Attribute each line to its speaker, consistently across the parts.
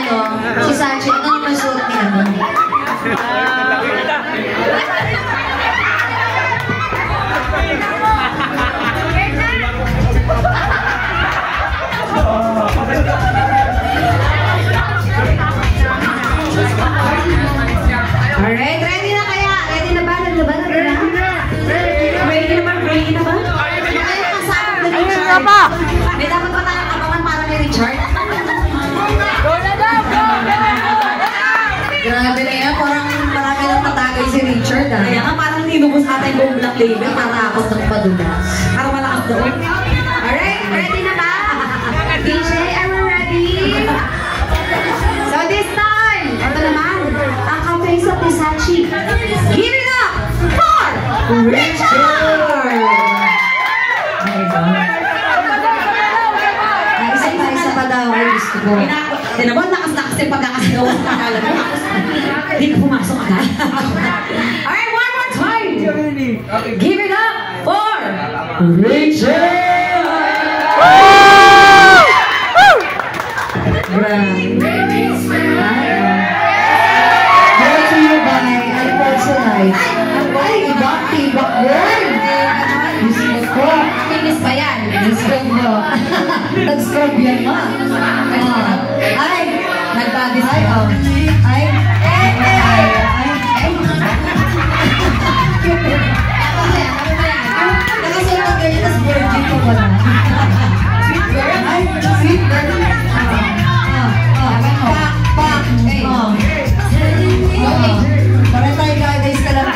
Speaker 1: ano, si Sanchi, ano naman suot niya? Alright, ready na kaya? Ready na ba? Ready na ba? Ready na ba? Ready na ba? Kaya kasama na Richard. May dapat pa tayong abangan para kay Richard. Grabe na yan, parang marami lang matagay si Richard. Kaya nga parang ninubos natin buong black label para ako ng padulas. Para malakas doon. Alright, ready na ba? DJ, are we ready? So this time, ito naman, ang ka-face of the Sanchi. Give it up for Richard! Isa pa daw, ay gusto ko. Tinabon, lakas-lakas yung pagkakasigawan ng akala mo. Hindi ka pumasok agad. Alright, one more time! Give it up for Richard! Grabe. Brought to you by Alfonsolite. Ay, ibak-ibak yun! Gusto ko. Finish pa yan. Gusto ko. Nag-scrub yan, ma. Ay, nag-bagis ay, oh. Ay, nakasunod kayo, tas virgin ko ba na? Ay, sweet girl. Para tayo guys ka lang.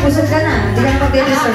Speaker 1: Busog ka na, hindi ka na mag-deliver.